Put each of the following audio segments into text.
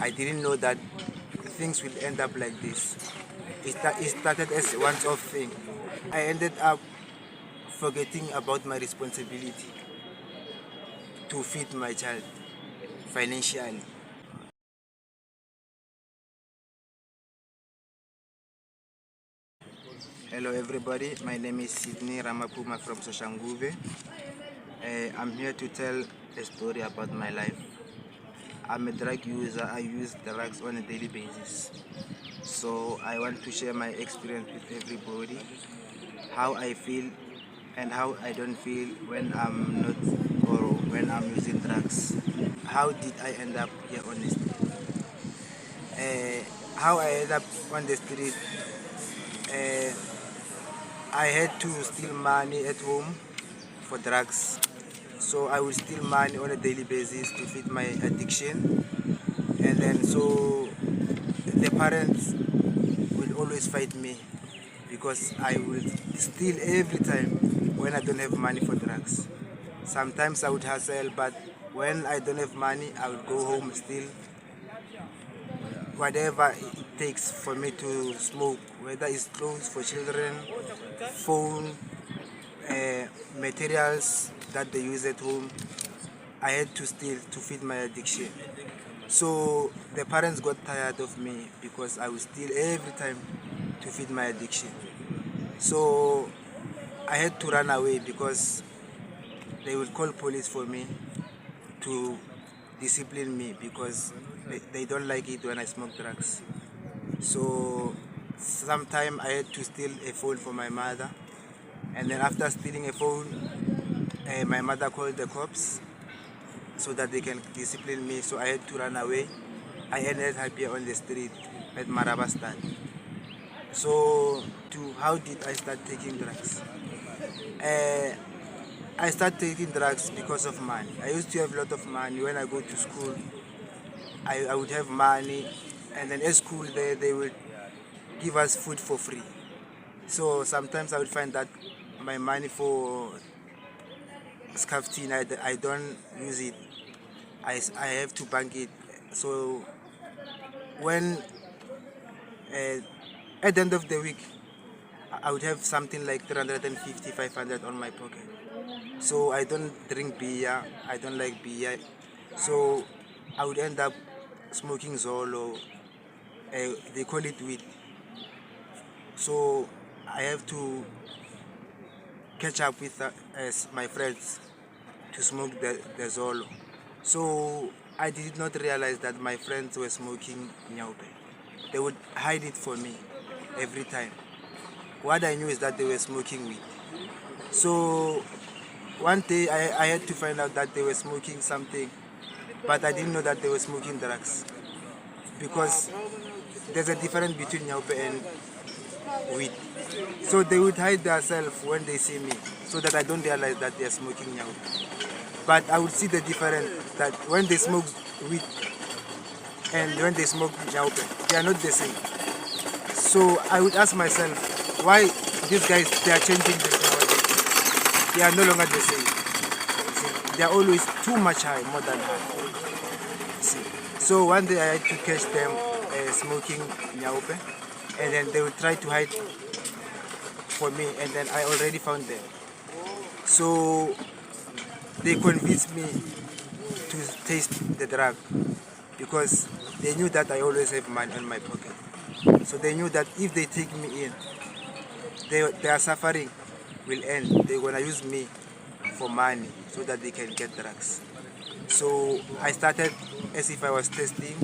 I didn't know that things will end up like this. It started as a once-off thing. I ended up forgetting about my responsibility to feed my child financially. Hello everybody, my name is Sydney Ramapuma from Soshanguve. I'm here to tell a story about my life. I'm a drug user. I use drugs on a daily basis. So I want to share my experience with everybody, how I feel and how I don't feel when I'm not or when I'm using drugs. How did I end up here on the street? How I ended up on the street, uh, I had to steal money at home for drugs. So I would steal money on a daily basis to feed my addiction. And then so the parents will always fight me because I will steal every time when I don't have money for drugs. Sometimes I would hustle, but when I don't have money, I would go home steal whatever it takes for me to smoke, whether it's clothes for children, phone, materials that they use at home. I had to steal to feed my addiction. So the parents got tired of me because I would steal every time to feed my addiction. So I had to run away because they would call police for me to discipline me because they don't like it when I smoke drugs. So sometime I had to steal a phone for my mother, and then after stealing a phone, my mother called the cops so that they can discipline me. So I had to run away. I ended up here on the street at Marabastan. So how did I start taking drugs? I started taking drugs because of money. I used to have a lot of money. When I go to school, I would have money, and then at school they would give us food for free. So sometimes I would find that my money for scarfing, I don't use it. I have to bank it. So when at the end of the week, I would have something like 350, 500 on my pocket. So I don't drink beer. I don't like beer. So I would end up smoking Zolo. They call it weed. So I have to catch up with my friends to smoke the Zolo. So I did not realize that my friends were smoking Nyaupe. They would hide it for me every time. What I knew is that they were smoking weed. So one day I had to find out that they were smoking something, but I didn't know that they were smoking drugs. Because there's a difference between Nyaupe and weed. So they would hide themselves when they see me so that I don't realize that they are smoking Nyaupe. But I would see the difference that when they smoke weed and when they smoke Nyaupe, they are not the same. So I would ask myself, why these guys, they are changing this nowadays? They are no longer the same. See, they are always too much high, more than high. See. So one day I had to catch them smoking Nyaupe, and then they would try to hide for me, and then I already found them. So they convinced me to taste the drug because they knew that I always have money in my pocket. So they knew that if they take me in, their suffering will end. They're gonna use me for money so that they can get drugs. So I started as if I was testing,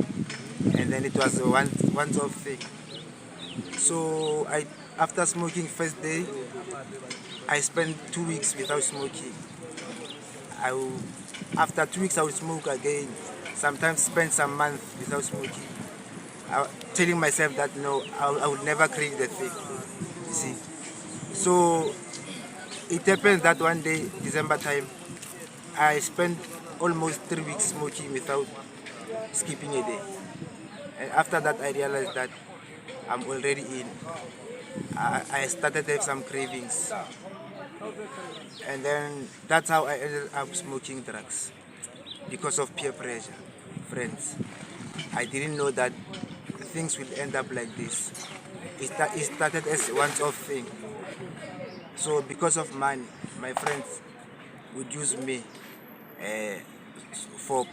and then it was a once-off thing. So after smoking first day, I spent 2 weeks without smoking. After 2 weeks I would smoke again. Sometimes spend some months without smoking. Telling myself that no, I would never create the thing. You see. So it happened that one day, December time, I spent almost 3 weeks smoking without skipping a day. And after that I realized that I'm already in. I started to have some cravings. And then that's how I ended up smoking drugs. Because of peer pressure, friends. I didn't know that things will end up like this. It started as once-off thing. So because of money, my friends would use me uh, for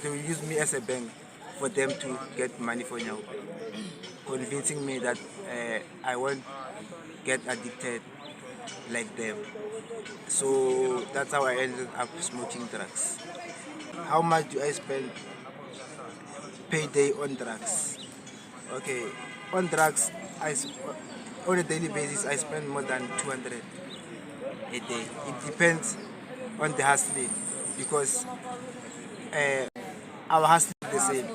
they will use me as a bank for them to get money for now, convincing me that I won't get addicted like them. So that's how I ended up smoking drugs. How much do I spend payday on drugs? Okay, on drugs, on a daily basis I spend more than 200 a day. It depends on the hustling because uh, our hustling is the same.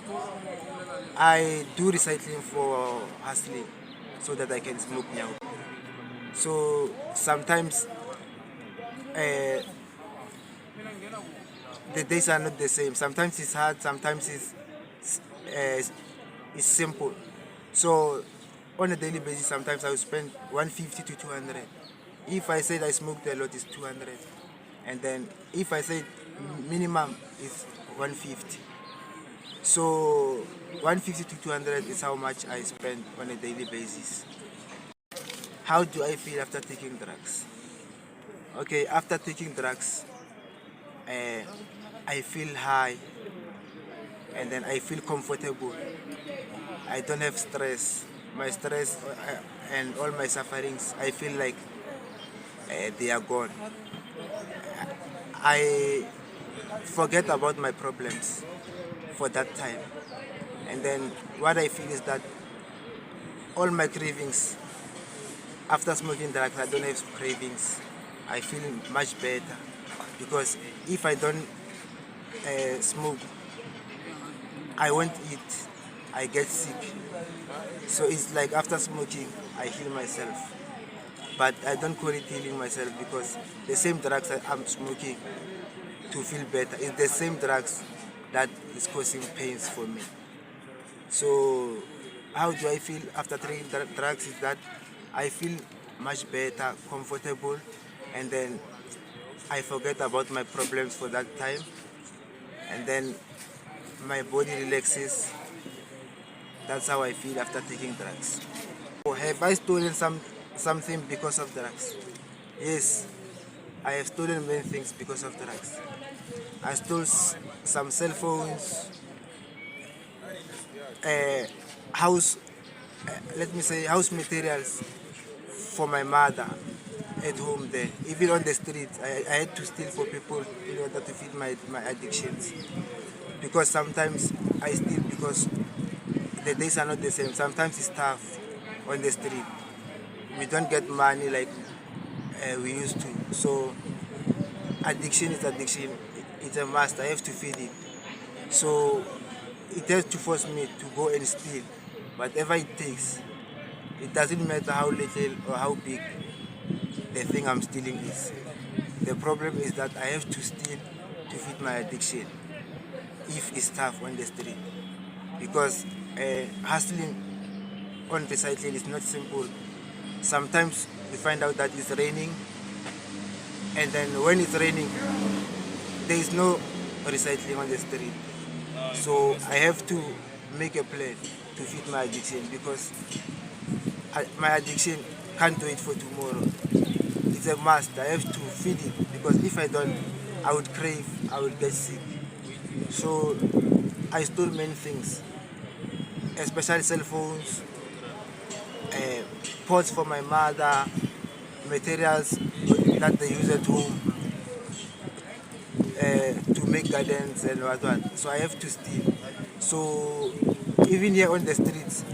I do recycling for hustling so that I can smoke now. So sometimes uh, the days are not the same. Sometimes it's hard, sometimes uh, it's simple. So on a daily basis, sometimes I will spend 150 to 200. If I said I smoked a lot, it's 200, and then if I said minimum is 150. So 150 to 200 is how much I spend on a daily basis. How do I feel after taking drugs? Okay, after taking drugs, uh, I feel high and then I feel comfortable. I don't have stress. My stress and all my sufferings, I feel like they are gone. I forget about my problems for that time. And then what I feel is that all my cravings, after smoking drugs, I don't have cravings. I feel much better because if I don't smoke, I won't eat, I get sick. So it's like after smoking, I heal myself. But I don't call it healing myself because the same drugs that I'm smoking to feel better is the same drugs that is causing pains for me. So how do I feel after taking drugs is that I feel much better, comfortable, and then I forget about my problems for that time, and then my body relaxes. That's how I feel after taking drugs. So have I stolen something because of drugs? Yes, I have stolen many things because of drugs. I stole some cell phones, uh, house, let me say house materials for my mother at home there. Even on the street, I had to steal for people in order to feed my addictions. Because sometimes I steal because the days are not the same. Sometimes it's tough on the street. We don't get money like we used to. So addiction is addiction. It's a must. I have to feed it. So it has to force me to go and steal whatever it takes. It doesn't matter how little or how big the thing I'm stealing is. The problem is that I have to steal to feed my addiction if it's tough on the street. Because hustling on recycling is not simple. Sometimes you find out that it's raining, and then when it's raining, there is no recycling on the street. So I have to make a plan to feed my addiction because my addiction can't wait for tomorrow. It's a must. I have to feed it because if I don't, I would crave, I would get sick. So I stole many things, especially cell phones, uh, pots for my mother, materials that they use at home to make gardens and what. So I have to steal. So even here on the streets,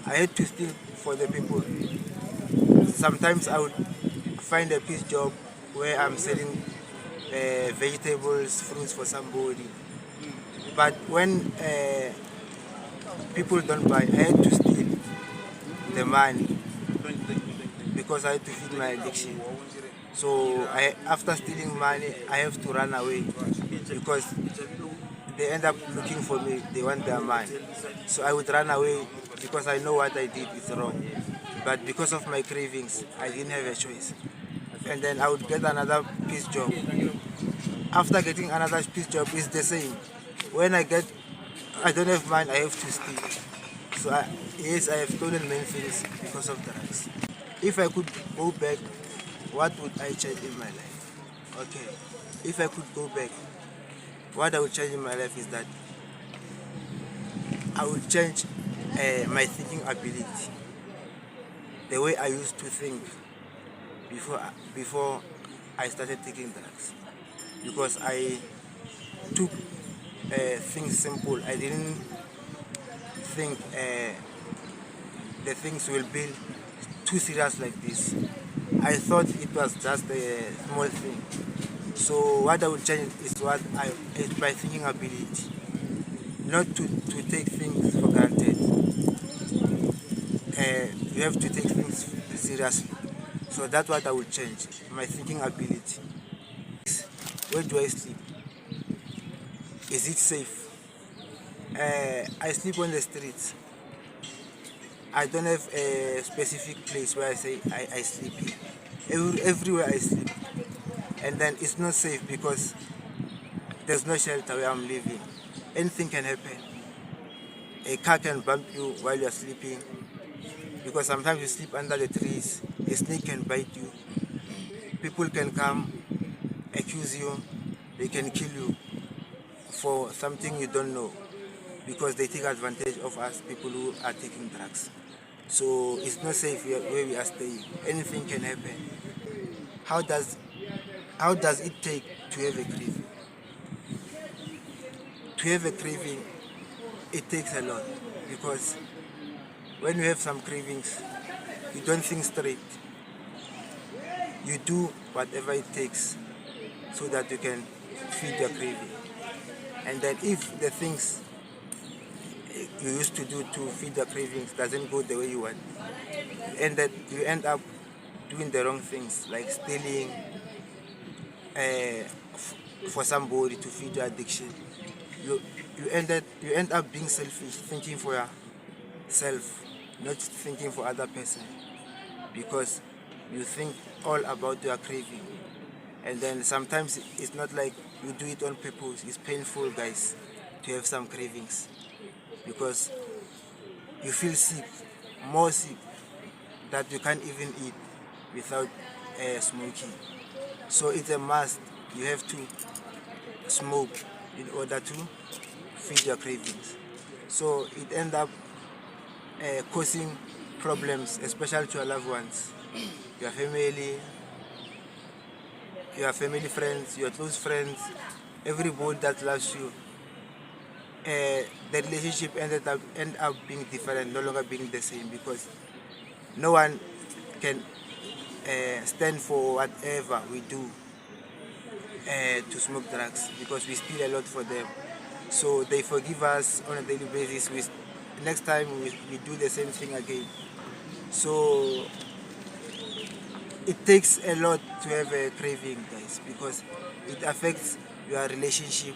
I had to steal for the people. Sometimes I would find a piece job where I'm selling vegetables, fruits for somebody. But when people don't buy, I had to steal the money because I had to feed my addiction. So after stealing money, I have to run away because they end up looking for me. They want their money. So I would run away because I know what I did is wrong. But because of my cravings, I didn't have a choice. And then I would get another piece job. After getting another piece job, it's the same. When I get I don't have mine, I have to steal. So yes, I have stolen many things because of drugs. If I could go back, what would I change in my life? Okay, if I could go back, what I would change in my life is that I would change my thinking ability, the way I used to think before I started taking drugs, because I took things simple. I didn't think the things will be too serious like this. I thought it was just a small thing. So what I would change is my thinking ability, not to take things for granted. You have to take things seriously. So that's what I would change, my thinking ability. Where do I sleep? Is it safe? I sleep on the streets. I don't have a specific place where I say I sleep here. Everywhere I sleep. And then it's not safe because there's no shelter where I'm living. Anything can happen. A car can bump you while you're sleeping, because sometimes you sleep under the trees. A snake can bite you. People can come, accuse you. They can kill you for something you don't know, because they take advantage of us, people who are taking drugs. So it's not safe where we are staying. Anything can happen. How does how does it take to have a craving? To have a craving, it takes a lot, because when you have some cravings, you don't think straight. You do whatever it takes so that you can feed your craving. And then if the things you used to do to feed the cravings doesn't go the way you want, you end up doing the wrong things, like stealing for somebody to feed your addiction. You you end up being selfish, thinking for yourself, not thinking for other person, because you think all about your craving. And then sometimes it's not like you do it on purpose. It's painful, guys, to have some cravings, because you feel sick, more sick, that you can't even eat without smoking. So it's a must. You have to smoke in order to feed your cravings. So it ends up causing problems, especially to your loved ones, your family, friends, your close friends, everybody that loves you. The relationship end up being different, no longer being the same, because no one can stand for whatever we do to smoke drugs, because we steal a lot for them. So they forgive us on a daily basis. Next time we do the same thing again. So it takes a lot to have a craving, guys, because it affects your relationship,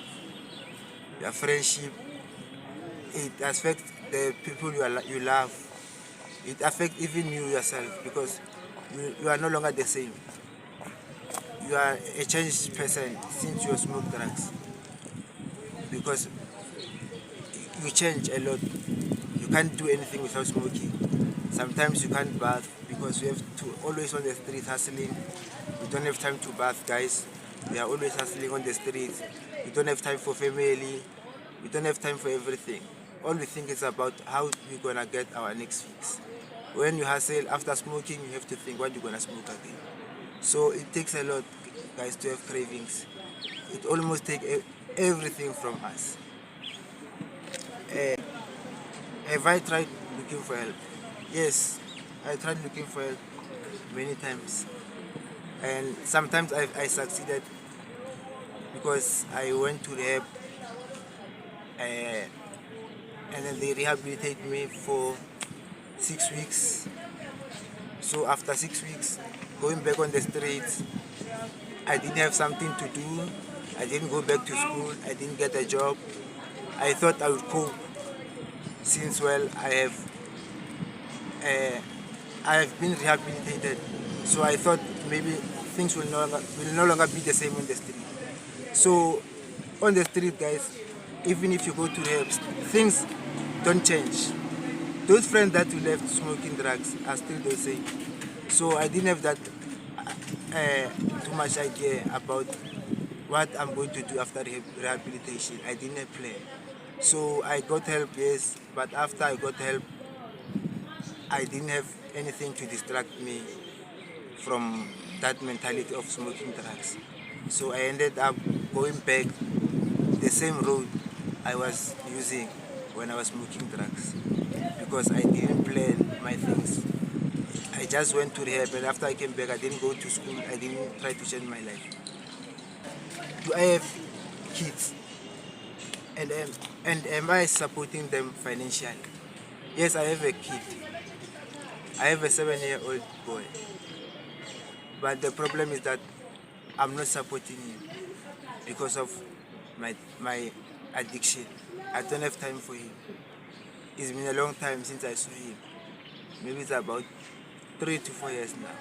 your friendship. It affects the people you love. It affects even you yourself, because you are no longer the same. You are a changed person since you smoke drugs, because you change a lot. You can't do anything without smoking. Sometimes you can't bath because you have to always on the street hustling. We don't have time to bath, guys. We are always hustling on the streets. We don't have time for family. We don't have time for everything. All we think is about how we're gonna get our next fix. When you hustle after smoking, you have to think what you're gonna smoke again. So it takes a lot, guys, to have cravings. It almost takes everything from us. Have I tried looking for help? Yes, I tried looking for help many times, and sometimes I succeeded, because I went to rehab, and then they rehabilitated me for 6 weeks. So after 6 weeks, going back on the streets, I didn't have something to do. I didn't go back to school. I didn't get a job. I thought I would cope, since uh, I have been rehabilitated. So I thought maybe things will no longer be the same on the street. So on the street, guys, even if you go to rehab, things don't change. Those friends that you left smoking drugs are still the same. So I didn't have that too much idea about what I'm going to do after rehabilitation. I didn't have plan. So I got help, yes, but after I got help, I didn't have anything to distract me from that mentality of smoking drugs. So I ended up going back the same road I was using when I was smoking drugs because I didn't plan my things. I just went to rehab, and after I came back, I didn't go to school. I didn't try to change my life. Do I have kids? And am I supporting them financially? Yes, I have a kid. I have a 7-year-old boy. But the problem is that I'm not supporting him because of my addiction. I don't have time for him. It's been a long time since I saw him. Maybe it's about 3 to 4 years now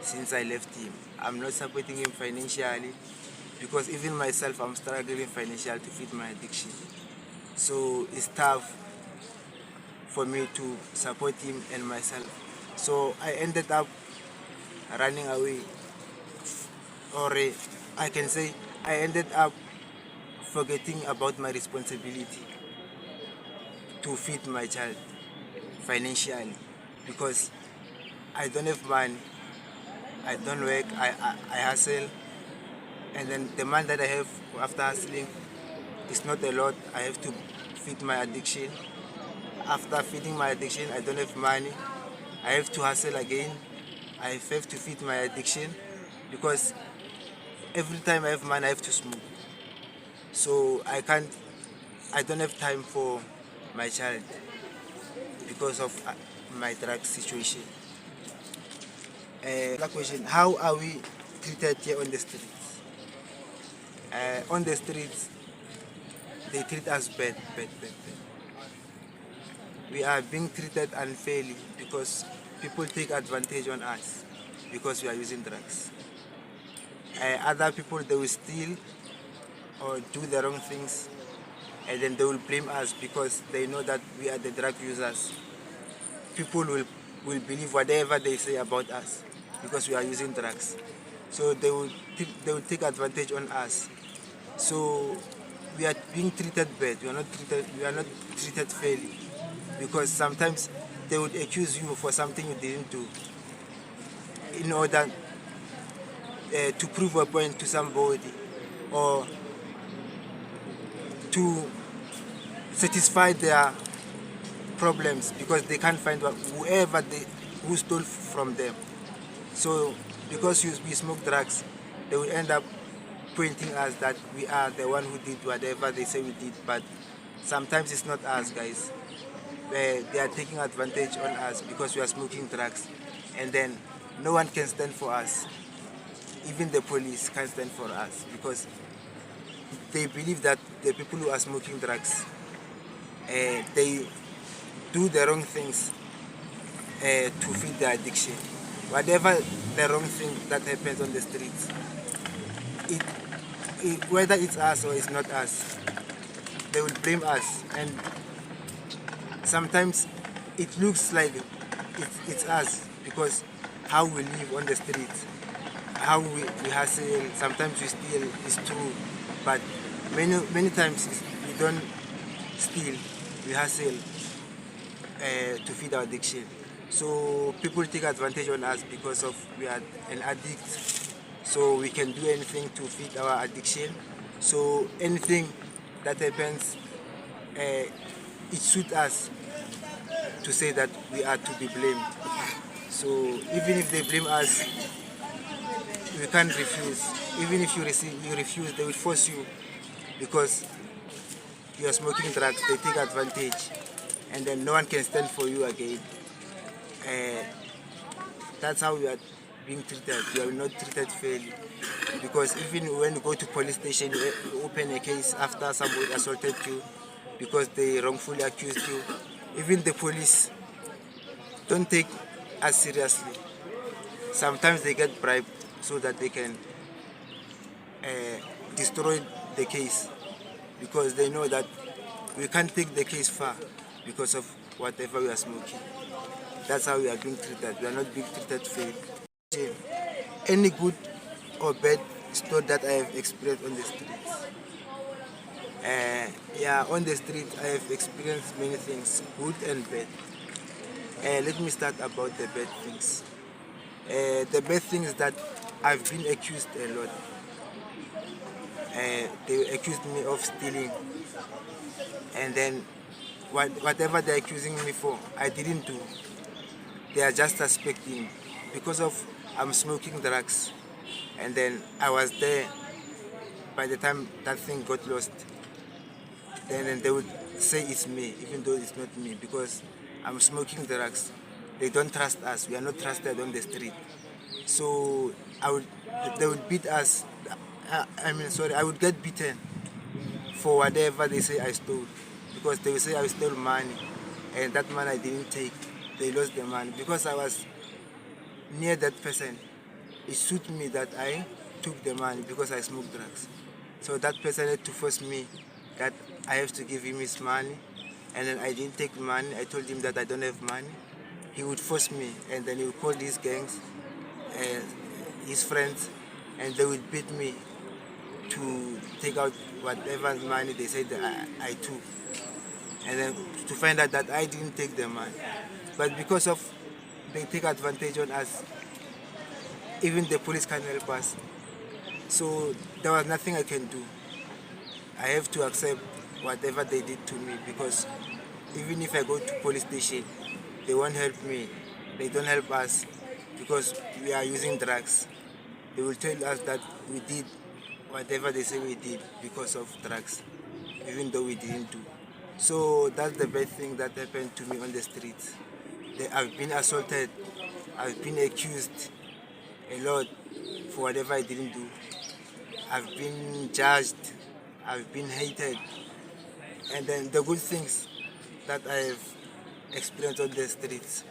since I left him. I'm not supporting him financially because even myself, I'm struggling financially to feed my addiction. So it's tough for me to support him and myself. So I ended up running away, or I can say I ended up forgetting about my responsibility to feed my child financially because I don't have money. I don't work. I hustle, and then the money that I have after hustling is not a lot. I have to feed my addiction. After feeding my addiction, I don't have money. I have to hustle again. I have to feed my addiction because every time I have money, I have to smoke. So I don't have time for my child because of my drug situation. Another question, how are we treated here on the streets? On the streets, they treat us bad, bad, bad, bad. We are being treated unfairly because people take advantage on us because we are using drugs. Other people, they will steal or do the wrong things, and then they will blame us because they know that we are the drug users. People will believe whatever they say about us because we are using drugs. So they will take advantage on us. So we are being treated bad. We are not treated fairly because sometimes they would accuse you for something you didn't do in order to prove a point to somebody or to satisfy their problems because they can't find who stole from them. So because we smoke drugs, they will end up pointing us that we are the one who did whatever they say we did, but sometimes it's not us, guys. They are taking advantage on us because we are smoking drugs, and then no one can stand for us. Even the police can't stand for us because they believe that the people who are smoking drugs, they do the wrong things to feed the addiction. Whatever the wrong thing that happens on the streets, whether it's us or it's not us, they will blame us. And sometimes it looks like it's us because how we live on the streets, how we hustle, sometimes we steal, is true. But many times we don't steal, we hustle to feed our addiction. So people take advantage on us because of we are an addict. So we can do anything to feed our addiction. So anything that happens, it suits us to say that we are to be blamed. So even if they blame us, we can't refuse. Even if you refuse, they will force you because you are smoking drugs. They take advantage, and then no one can stand for you again. That's how we are being treated. We are not treated fairly because even when you go to police station, you open a case after somebody assaulted you because they wrongfully accused you. Even the police don't take us seriously. Sometimes they get bribed so that they can destroy the case. because they know that we can't take the case far because of whatever we are smoking. That's how we are being treated. We are not being treated fairly. Any good or bad story that I have experienced on the streets. Yeah, on the street I have experienced many things, good and bad. Let me start about the bad things. The bad thing is that I've been accused a lot. They accused me of stealing, and then whatever they're accusing me for, I didn't do. They are just suspecting because of I'm smoking drugs, and then I was there by the time that thing got lost. Then they would say it's me, even though it's not me, because I'm smoking drugs. They don't trust us. We are not trusted on the street. So they would beat us. I would get beaten for whatever they say I stole, because they will say I stole money, and that money I didn't take. They lost the money because I was near that person. It suited me that I took the money because I smoked drugs. So that person had to force me that I have to give him his money, and then I didn't take the money. I told him that I don't have money. He would force me, and then he would call his gangs and his friends, and they would beat me to take out whatever money they said that I took, and then to find out that I didn't take the money. But because of they take advantage on us, even the police can't help us. So there was nothing I can do. I have to accept whatever they did to me, because even if I go to police station, they won't help me. They don't help us because we are using drugs. They will tell us that we did whatever they say we did because of drugs, even though we didn't do. So that's the bad thing that happened to me on the streets. I've been assaulted, I've been accused a lot for whatever I didn't do. I've been judged, I've been hated. And then the good things that I've experienced on the streets.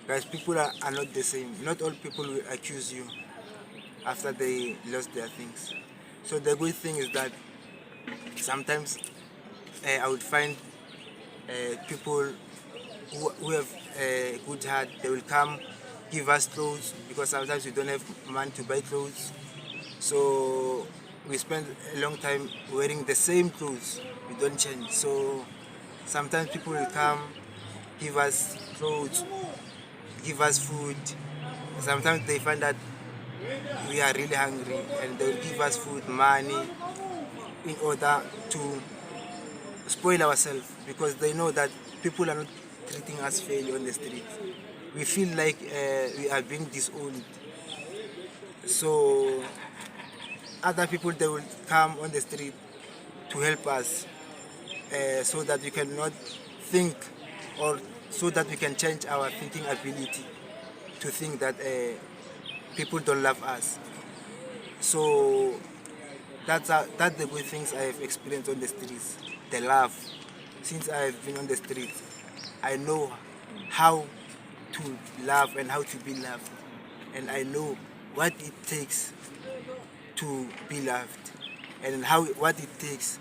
Guys, people are not the same. Not all people will accuse you after they lost their things. So the good thing is that sometimes I would find people who have a good heart. They will come, give us clothes, because sometimes we don't have money to buy clothes. So we spend a long time wearing the same clothes. We don't change. So sometimes people will come, give us clothes, give us food. Sometimes they find that we are really hungry, and they will give us food, money, in order to spoil ourselves, because they know that people are not treating us fairly on the street. We feel like we are being disowned. So other people, they will come on the street to help us, so that we cannot think, or so that we can change our thinking ability to think that people don't love us. So that's the good things I have experienced on the streets. The love. Since I have been on the streets, I know how to love and how to be loved, and I know what it takes to be loved, and what it takes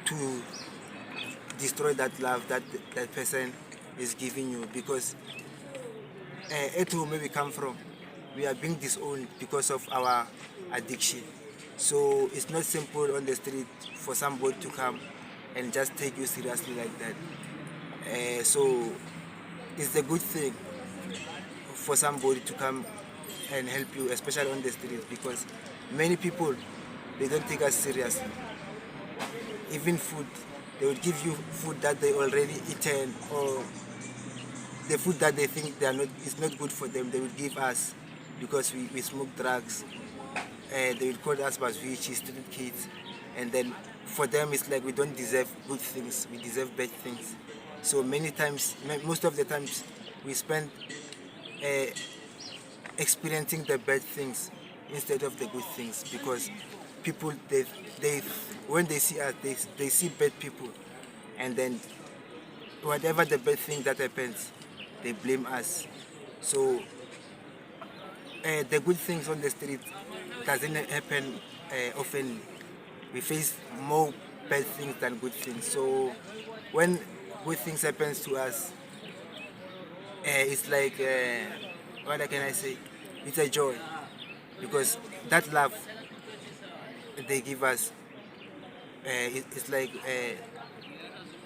to destroy that love that that person is giving you. Because at home where we come from, we are being disowned because of our addiction. So it's not simple on the street for somebody to come and just take you seriously like that. So it's a good thing for somebody to come and help you, especially on the street, because many people, they don't take us seriously. Even food, they will give you food that they already eaten, or the food that they think they are not is not good for them. They will give us because we smoke drugs. They will call us Basvichi, street kids, and then for them it's like we don't deserve good things, we deserve bad things. So many times, most of the times, we spend uh, experiencing the bad things instead of the good things, because people, they when they see us, they see bad people, and then whatever the bad thing that happens, they blame us. So the good things on the street doesn't happen often. We face more bad things than good things. So when good things happens to us, it's like what can I say? It's a joy because that love they give us, it's like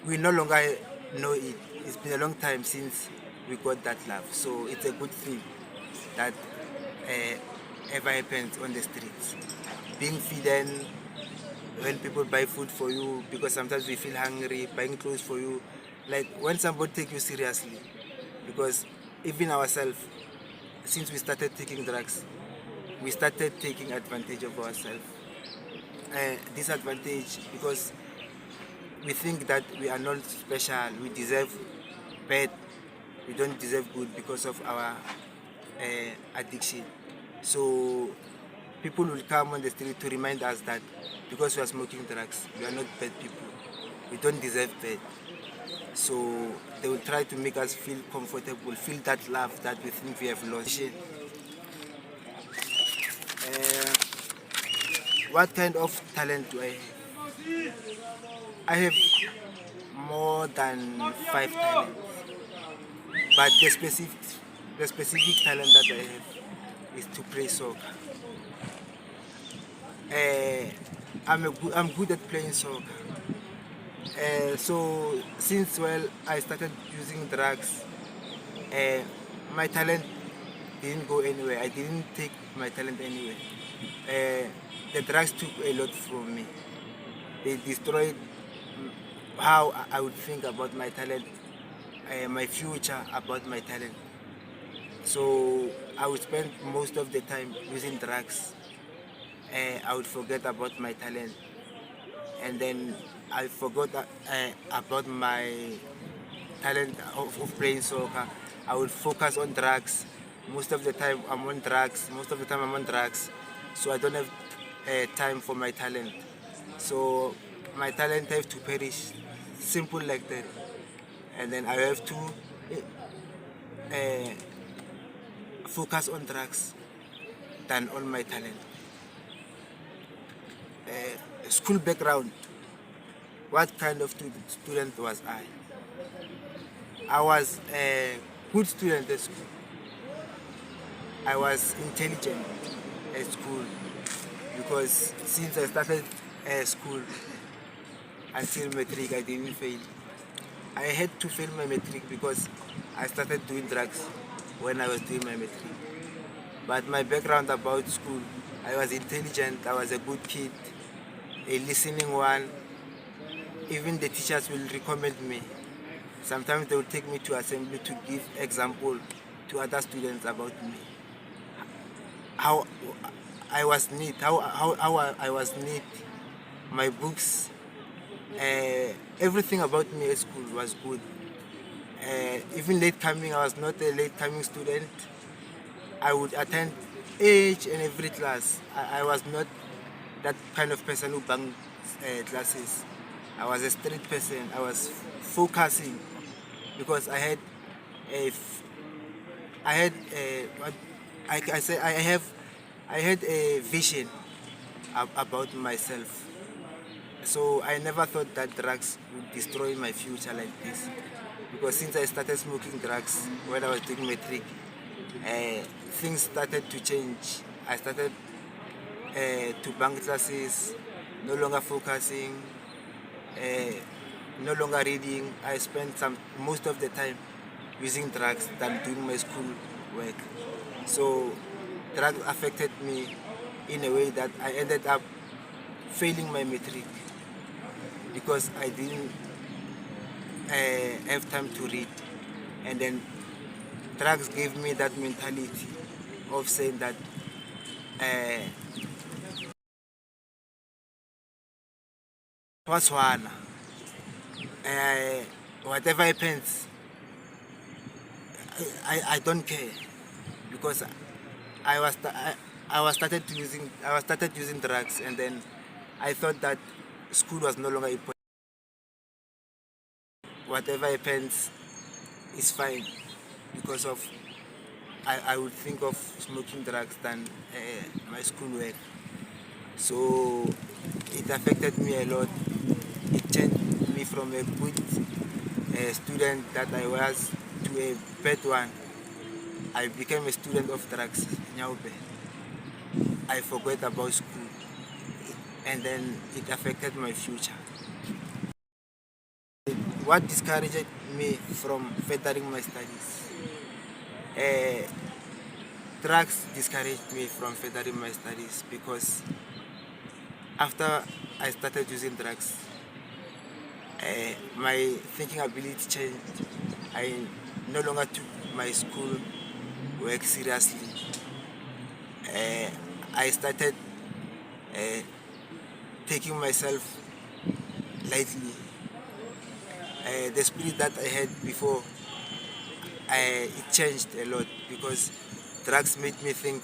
we no longer know it. It's been a long time since we got that love, so it's a good thing that uh, ever happens on the streets. Being feeding, when people buy food for you, because sometimes we feel hungry, buying clothes for you, like when somebody take you seriously, because even ourselves, since we started taking drugs, we started taking advantage of ourselves. Disadvantage because we think that we are not special, we deserve bad, we don't deserve good because of our addiction. So people will come on the street to remind us that because we are smoking drugs, we are not bad people. We don't deserve bad. So they will try to make us feel comfortable, feel that love that we think we have lost. What kind of talent do I have? I have more than 5 talents, but the specific talent that I have is to play soccer. Uh, I'm good at playing soccer. So since I started using drugs, uh, my talent didn't go anywhere. I didn't take my talent anywhere. Uh, the drugs took a lot from me. They destroyed how I would think about my talent, my future about my talent. So I would spend most of the time using drugs. I would forget about my talent, and then I forgot about my talent of playing soccer. I would focus on drugs. Most of the time I'm on drugs. Most of the time I'm on drugs. So I don't have time for my talent. So my talent have to perish. Simple like that. And then I have to uh, focus on drugs than on my talent. School background. What kind of student was I? I was a good student at school. I was intelligent at school because since I started school until matric, I didn't fail. I had to fail my matric because I started doing drugs when I was doing my matric. But my background about school, I was intelligent, I was a good kid, a listening one. Even the teachers will recommend me. Sometimes they will take me to assembly to give example to other students about me. How I was neat, how I was neat. My books, everything about me at school was good. Even late coming, I was not a late coming student. I would attend each and every class. I was not that kind of person who banged classes. I was a straight person. I was focusing because a f- I had a what I say I had a vision about myself. So I never thought that drugs would destroy my future like this. Because since I started smoking drugs when I was doing matric, things started to change. I started to bank classes, no longer focusing, uh, no longer reading. I spent most of the time using drugs than doing my school work. So drugs affected me in a way that I ended up failing my matric because I didn't have time to read. And then drugs gave me that mentality of saying that uh, what's one, uh, whatever happens, I don't care because I was sta- I was started using drugs, and then I thought that school was no longer important. Whatever happens is fine because of I would think of smoking drugs than my schoolwork. So it affected me a lot. changed me from a good student that I was to a bad one. I became a student of drugs. Nyaube. I forgot about school, and then it affected my future. What discouraged me from furthering my studies? Uh, Drugs discouraged me from furthering my studies because after I started using drugs, my thinking ability changed. I no longer took my school work seriously. I started uh, taking myself lightly. The spirit that I had before, it changed a lot because drugs made me think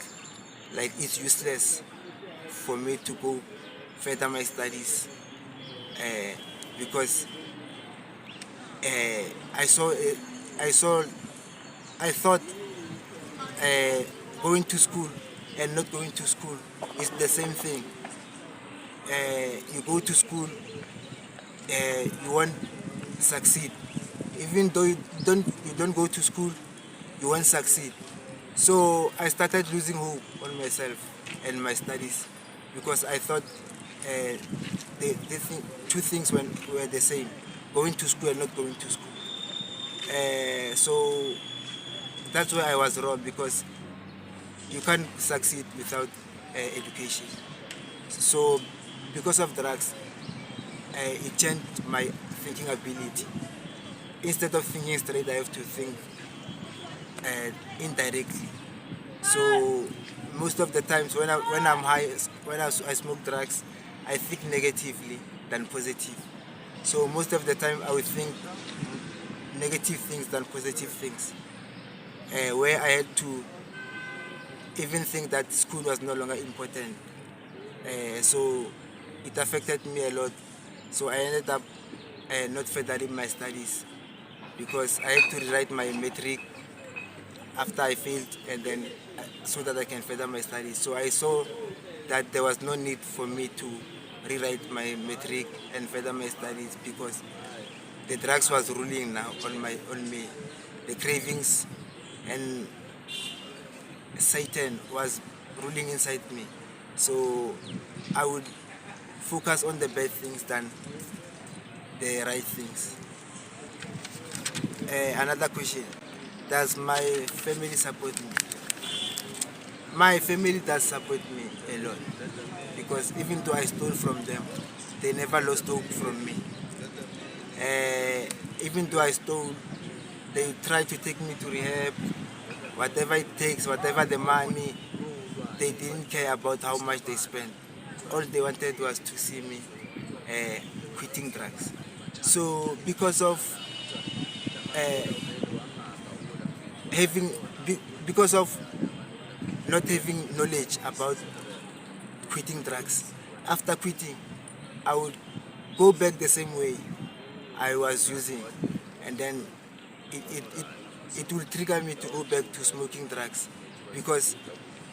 like it's useless for me to go further my studies uh, because I saw, I saw, I thought uh, going to school and not going to school is the same thing. You go to school, you won't succeed. Even though you don't go to school, you won't succeed. So I started losing hope on myself and my studies because I thought two things were the same: going to school and not going to school. So that's why I was wrong because you can't succeed without education. So because of drugs, it changed my thinking ability. Instead of thinking straight, I have to think indirectly. So most of the times when I'm high, I smoke drugs, I think negatively than positive. So most of the time I would think negative things than positive things. Where I had to even think that school was no longer important. So it affected me a lot. So I ended up not furthering my studies because I had to rewrite my metric after I failed, and then so that I can further my studies. So I saw that there was no need for me to rewrite my metric and further my studies because the drugs was ruling now on me. The cravings and Satan was ruling inside me. So I would focus on the bad things than the right things. Another question: does my family support me? My family does support me a lot because even though I stole from them, they never lost hope from me. Even though I stole, they try to take me to rehab, whatever it takes, whatever the money. They didn't care about how much they spent. All they wanted was to see me uh, quitting drugs. So because of uh, having, because of not having knowledge about quitting drugs, after quitting, I would go back the same way I was using, and then it, it, it, it will trigger me to go back to smoking drugs because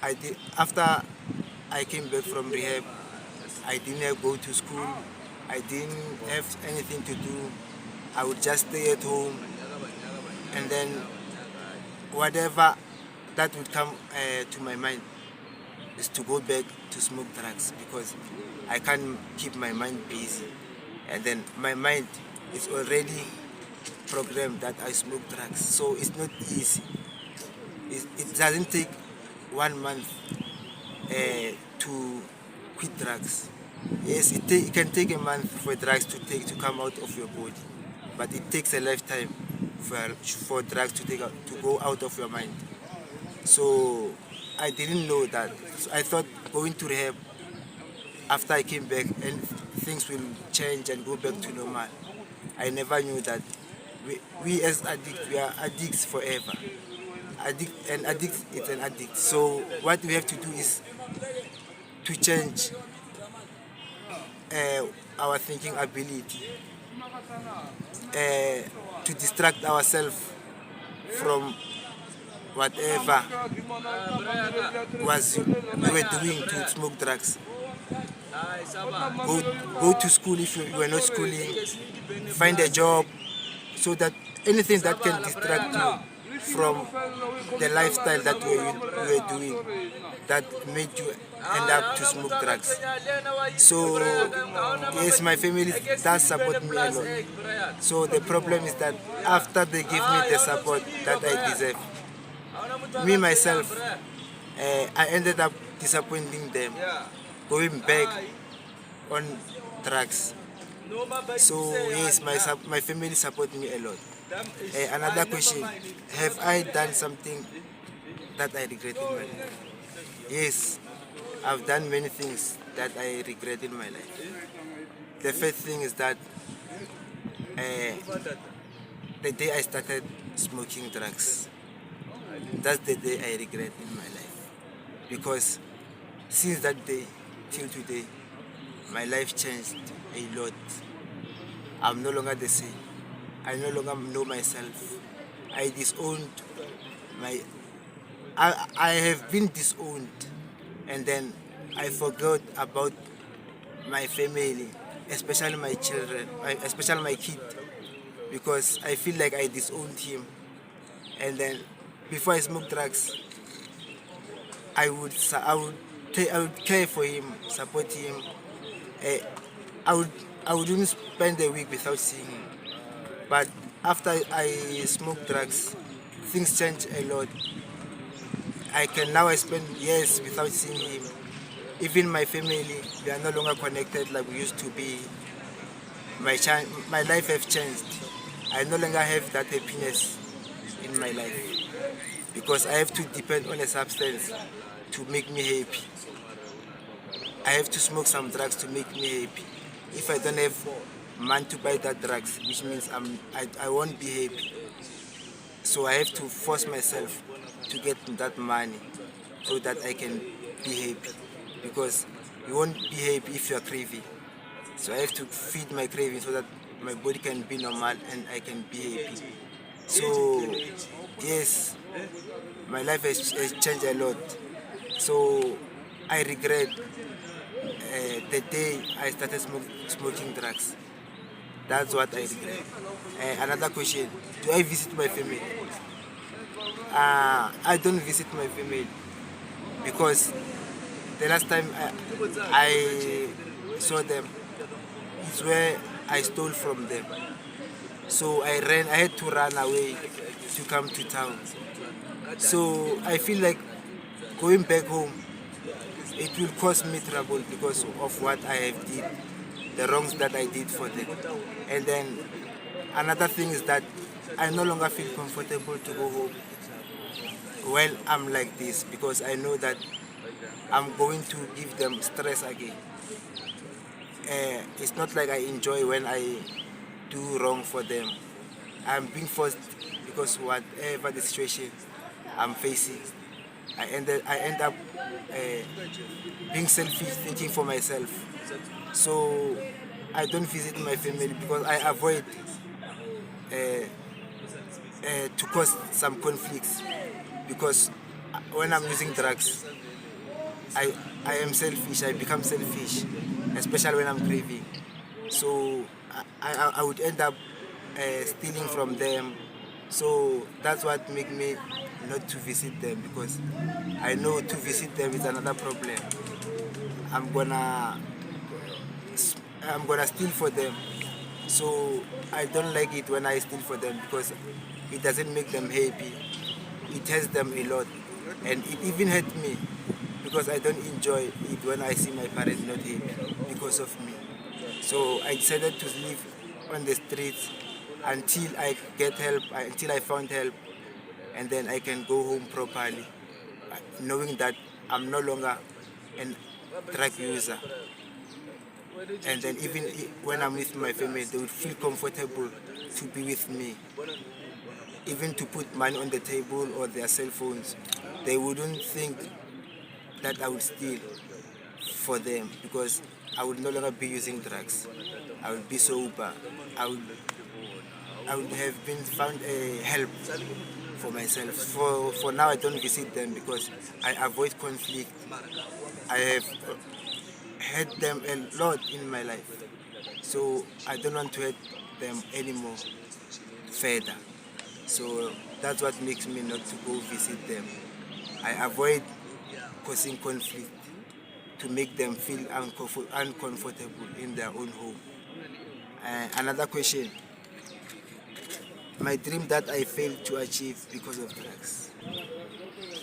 I did after I came back from rehab. I didn't go to school. I didn't have anything to do. I would just stay at home, and then whatever that would come to my mind is to go back to smoke drugs because I can't keep my mind busy, and then my mind is already programmed that I smoke drugs, so it's not easy. It doesn't take 1 month to quit drugs. Yes, it can take a month for drugs to come out of your body, but it takes a lifetime for drugs to go out of your mind. So I didn't know that. So I thought going to rehab after I came back and things will change and go back to normal. I never knew that we as addicts, we are addicts forever. An addict is an addict. So what we have to do is to change uh, our thinking ability, to distract ourselves from whatever was we were doing to smoke drugs. go, go to school if you are not schooling, find a job, so that anything that can distract you from the lifestyle that you are doing that made you end up to smoke drugs. So yes, my family does support me a lot. So the problem is that after they give me the support that I deserve, me myself, I ended up disappointing them, going back on drugs. So yes, my family support me a lot. Another question: have I done something that I regret in my life? Yes, I've done many things that I regret in my life. The first thing is that uh, the day I started smoking drugs, that's the day I regret in my life. Because since that day till today, my life changed a lot. I'm no longer the same. I no longer know myself. I disowned my. I have been disowned, and then I forgot about my family, especially my children, especially my kid, because I feel like I disowned him. And then before I smoke drugs, I would care for him, support him. Eh, I would I wouldn't spend a week without seeing him. But after I smoke drugs, things change a lot. I can now I spend years without seeing him. Even my family, we are no longer connected like we used to be. My life have changed. I no longer have that happiness in my life because I have to depend on a substance to make me happy. I have to smoke some drugs to make me happy. If I don't have money to buy that drugs, which means I won't be happy. So I have to force myself to get that money so that I can be happy. Because you won't be happy if you are craving. So I have to feed my craving so that my body can be normal and I can be happy. So yes, my life has changed a lot. So I regret the day I started smoking drugs. That's what I regret. Another question: do I visit my family? I don't visit my family because the last time I saw them is where I stole from them. So I ran. I had to run away to come to town. So I feel like going back home, it will cause me trouble because of what I have did, the wrongs that I did for them. And then another thing is that I no longer feel comfortable to go home while I'm like this because I know that I'm going to give them stress again. It's not like I enjoy when I do wrong for them. I'm being forced because whatever the situation I'm facing, I end up being selfish, thinking for myself. So I don't visit my family because I avoid to cause some conflicts. Because when I'm using drugs, I I am selfish. I become selfish, especially when I'm craving. So I would end up stealing from them. So that's what make me not to visit them because I know to visit them is another problem. I'm gonna I'm gonna steal for them. So I don't like it when I steal for them because it doesn't make them happy. It hurts them a lot, and it even hurts me because I don't enjoy it when I see my parents not happy because of me. So I decided to live on the streets until I get help, until I found help, and then I can go home properly, knowing that I'm no longer a drug user. And then even when I'm with my family, they will feel comfortable to be with me. Even to put money on the table or their cell phones, they wouldn't think that I would steal for them because I would no longer be using drugs. I would be sober. I would I would have been found a help for myself. For now, I don't visit them because I avoid conflict. I have hurt them a lot in my life. So I don't want to hurt them anymore further. So that's what makes me not to go visit them. I avoid causing conflict to make them feel uncomfortable in their own home. Another question: my dream that I failed to achieve because of drugs.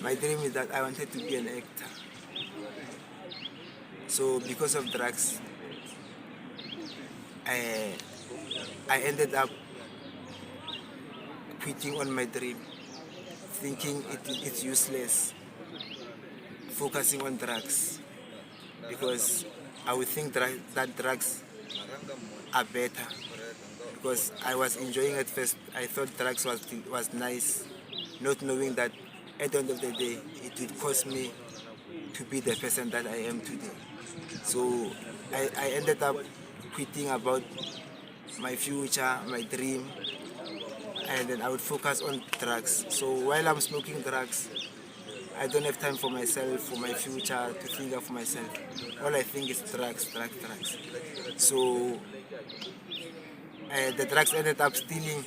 My dream is that I wanted to be an actor. So because of drugs, I, I ended up quitting on my dream, thinking it's useless, focusing on drugs, because I would think that drugs are better. Because I was enjoying at first, I thought drugs was nice, not knowing that at the end of the day it would cost me to be the person that I am today. So I ended up quitting about my future, my dream, and then I would focus on drugs. So while I'm smoking drugs, I don't have time for myself, for my future, to think of myself. All I think is drugs, drugs, drugs. So the drugs ended up stealing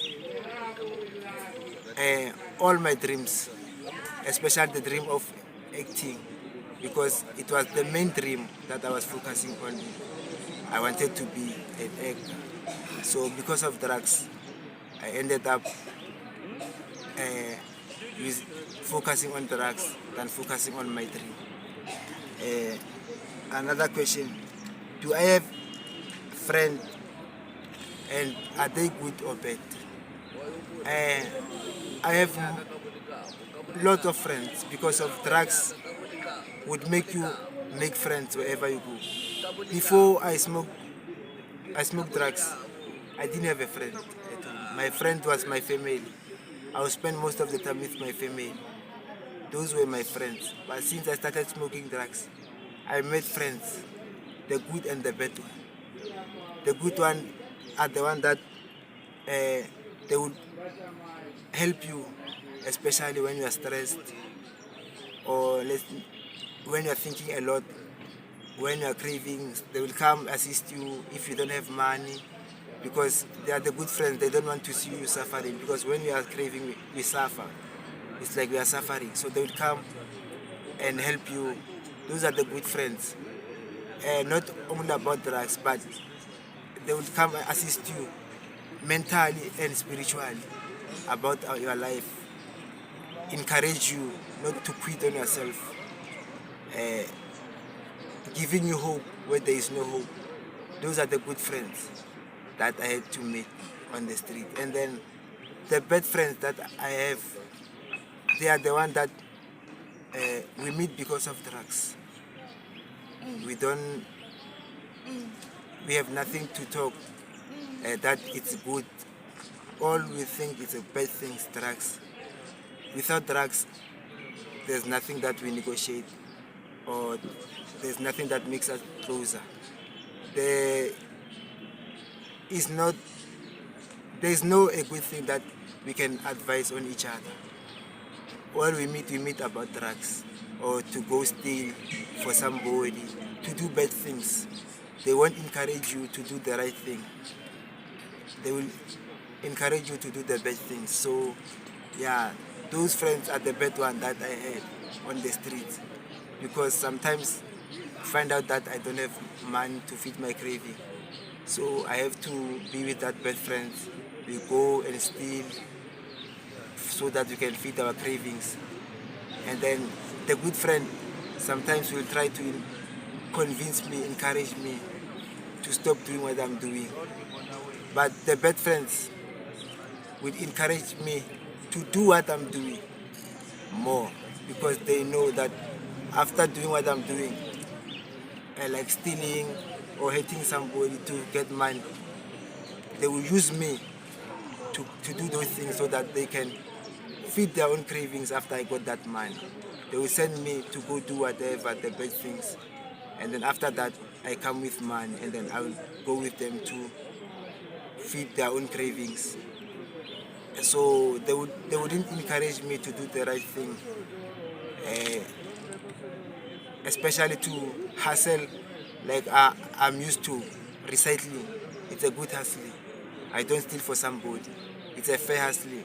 all my dreams, especially the dream of acting, because it was the main dream that I was focusing on. I wanted to be an actor. So because of drugs, I ended up focusing on drugs than focusing on my dream. Another question: do I have friends, and are they good or bad? I have lot of friends, because of drugs would make you make friends wherever you go. Before I smoked drugs, I didn't have a friend at home. My friend was my family. I would spend most of the time with my family. Those were my friends. But since I started smoking drugs, I made friends, the good and the bad one. The good one are the one that they would help you, especially when you are stressed, or when you are thinking a lot, when you are craving. They will come assist you if you don't have money, because they are the good friends. They don't want to see you suffering, because when we are craving, we suffer. It's like we are suffering. So they will come and help you. Those are the good friends. Not only about drugs, but they will come and assist you mentally and spiritually about your life, encourage you not to quit on yourself, uh, giving you hope where there is no hope. Those are the good friends that I had to meet on the street. And then the bad friends that I have, they are the one that we meet because of drugs. We don't, we have nothing to talk that it's good. All we think is a bad thing is drugs. Without drugs, there's nothing that we negotiate, or there's nothing that makes us closer. There is not, there's no a good thing that we can advise on each other. All we meet about drugs, or to go steal for somebody, to do bad things. They won't encourage you to do the right thing. They will encourage you to do the bad things. So yeah, those friends are the bad one that I had on the street, because sometimes I find out that I don't have money to feed my craving. So I have to be with that bad friend. We go and steal so that we can feed our cravings. And then the good friend sometimes will try to convince me, encourage me to stop doing what I'm doing. But the bad friends will encourage me to do what I'm doing more, because they know that after doing what I'm doing, like stealing or hating somebody to get money, they will use me to do those things so that they can feed their own cravings after I got that money. They will send me to go do whatever, the bad things. And then after that, I come with money, and then I will go with them to feed their own cravings. So they wouldn't encourage me to do the right thing, uh, especially to hustle Like I'm used to recycling. It's a good hustling. I don't steal for somebody. It's a fair hustling.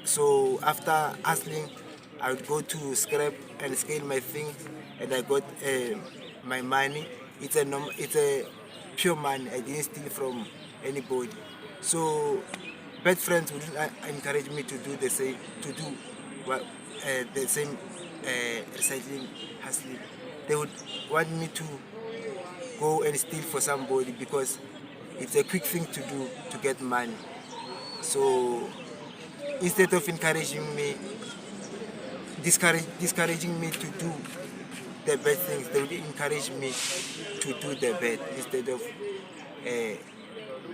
So after hustling, I would go to scrap and scale my things, and I got my money. It's a pure money. I didn't steal from anybody. So bad friends wouldn't encourage me to do the same, to do what the same recycling hustling. They would want me to go and steal for somebody because it's a quick thing to do to get money. So instead of discouraging me to do the bad things, they would encourage me to do the bad instead of uh,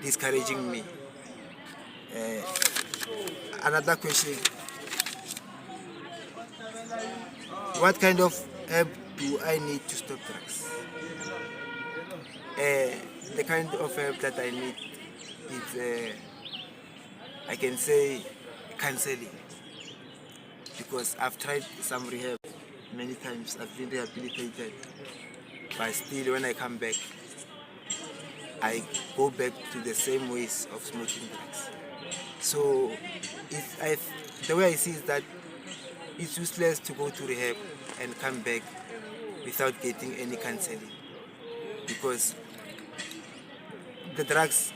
discouraging me. Another question: what kind of help do I need to stop drugs? The kind of help that I need is, I can say, counseling, because I've tried some rehab many times. I've been rehabilitated, but still, when I come back, I go back to the same ways of smoking drugs. So, the way I see is that it's useless to go to rehab and come back without getting any counseling, because the drugs,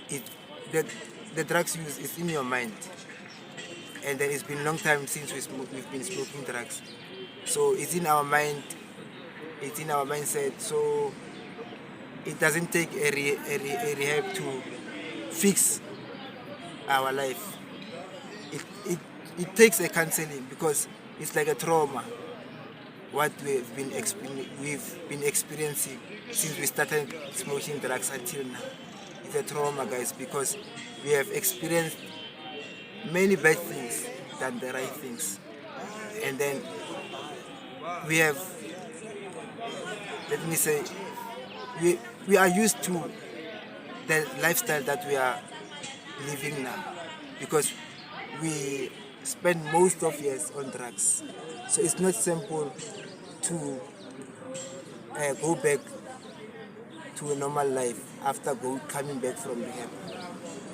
it, the, the drugs use is in your mind, and then it's been a long time since we've been smoking drugs. So it's in our mind, it's in our mindset. So it doesn't take a rehab to fix our life. It, it, it takes a counseling, because it's like a trauma what we've been experiencing since we started smoking drugs until now. It's a trauma, guys, because we have experienced many bad things than the right things, and then we have, let me say, we are used to the lifestyle that we are living now, because we spend most of years on drugs. So it's not simple to go back to a normal life after coming back from rehab.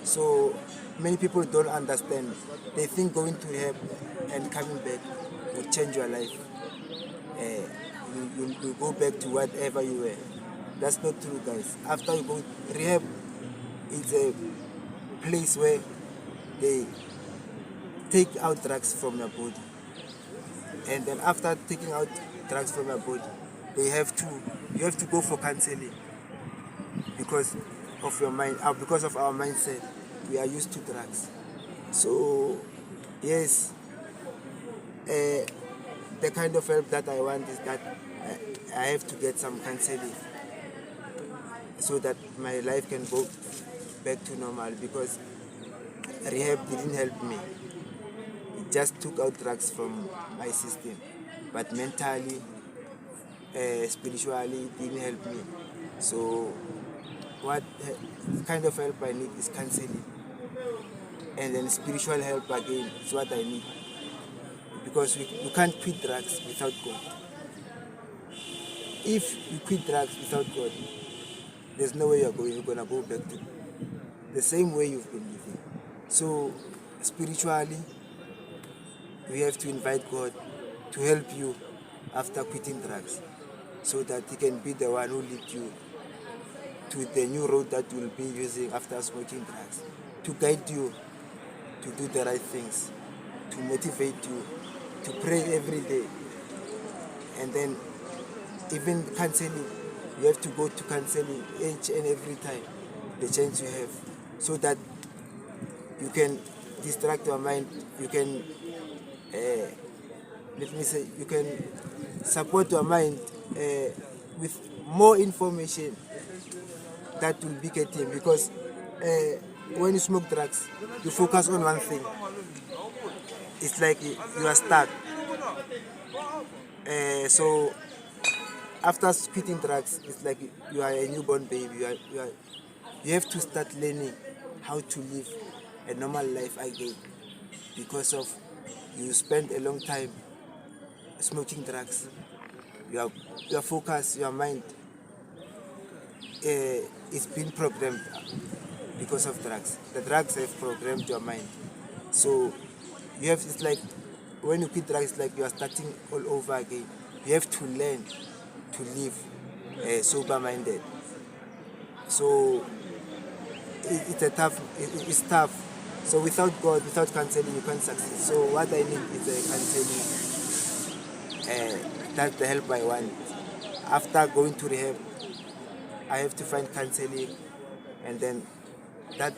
So many people don't understand. They think going to rehab and coming back will change your life. You go back to whatever you were. That's not true, guys. After you go rehab, it's a place where they take out drugs from your body, and then after taking out drugs from your body, you have to go for counseling, because of your mind, because of our mindset. We are used to drugs. So yes, the kind of help that I want is that I have to get some counseling, so that my life can go back to normal, because rehab didn't help me. It just took out drugs from my system, but mentally, spiritually, it didn't help me. So what kind of help I need is counseling, and then spiritual help again is what I need, because you can't quit drugs without God. If you quit drugs without God, there's no way you're gonna go back to the same way you've been living. So spiritually, we have to invite God to help you after quitting drugs, so that He can be the one who leads you to the new road that you'll be using after smoking drugs, to guide you to do the right things, to motivate you, to pray every day. And then even counseling, you have to go to counseling each and every time, the chance you have, so that you can distract your mind, you can, you can support your mind with more information that will be getting, because when you smoke drugs, you focus on one thing. It's like you are stuck. So after quitting drugs, it's like you are a newborn baby. You have to start learning how to live a normal life again, because of you spend a long time smoking drugs. your your focus, your mind is being programmed because of drugs. The drugs have programmed your mind. So it's like when you quit drugs, it's like you are starting all over again. You have to learn to live sober-minded. So it's tough. So without God, without counseling, you can't succeed. So what I need is a counseling. That's the help I want. After going to rehab, I have to find counseling, and then that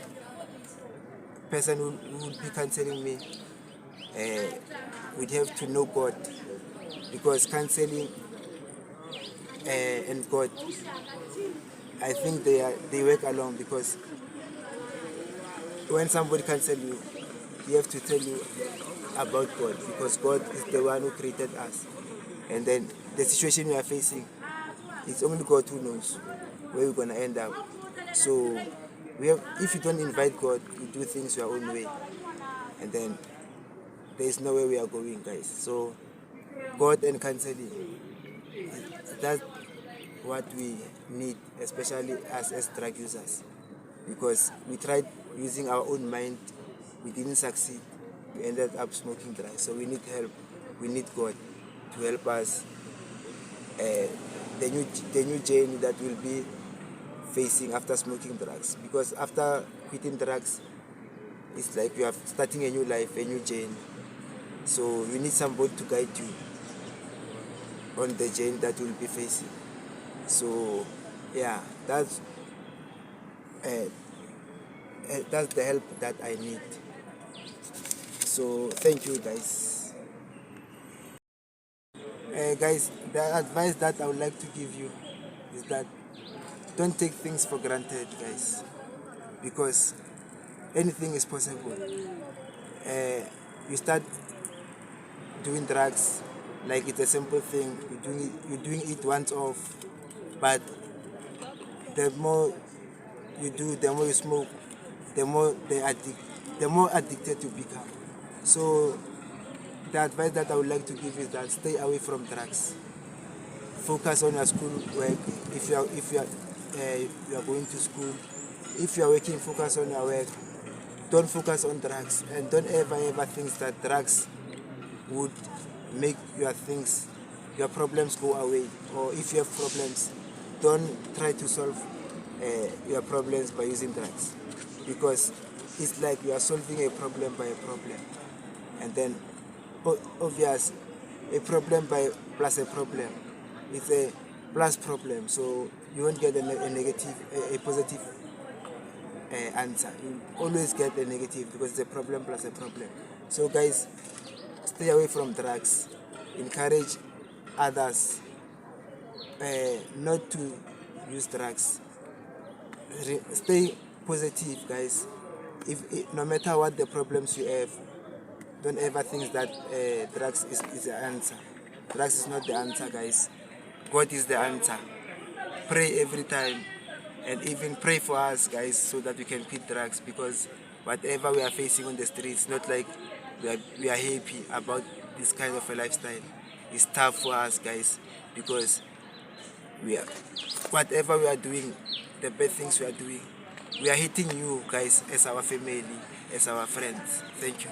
person who would be counseling me would have to know God, because counseling and God, I think they work along, because when somebody counsel you, you have to tell you about God, because God is the one who created us, and then the situation we are facing, it's only God who knows where we're gonna end up. So if you don't invite God, you do things your own way, and then there is no way we are going, guys. So God and counseling, that's what we need, especially as drug users, because we tried using our own mind, we didn't succeed, we ended up smoking drugs. So we need help, we need God to help us, the new journey that we'll be facing after smoking drugs, because after quitting drugs, it's like you are starting a new life, a new journey. So you need somebody to guide you on the journey that you'll be facing. So yeah, that's the help that I need. So thank you, guys. Guys, the advice that I would like to give you is that don't take things for granted, guys, because anything is possible. You start doing drugs like it's a simple thing. You're doing it once off, but the more you do, the more you smoke, the more addicted you become. So the advice that I would like to give is that stay away from drugs. Focus on your school work. If you are going to school, if you are working, focus on your work. Don't focus on drugs, and don't ever think that drugs would make your problems go away. Or if you have problems, don't try to solve your problems by using drugs, because it's like you are solving a problem by a problem, and then obvious, a problem by plus a problem, it's a plus problem. So you won't get a positive answer. You always get a negative, because it's a problem plus a problem. So guys, stay away from drugs. Encourage others not to use drugs. Stay positive, guys. No matter what the problems you have, don't ever think that drugs is the answer. Drugs is not the answer, guys. God is the answer. Pray every time, and even pray for us, guys, so that we can quit drugs, because whatever we are facing on the streets, not like we are happy about this kind of a lifestyle. It's tough for us, guys, because whatever we are doing, the bad things we are doing, we are hitting you guys as our family, as our friends. Thank you.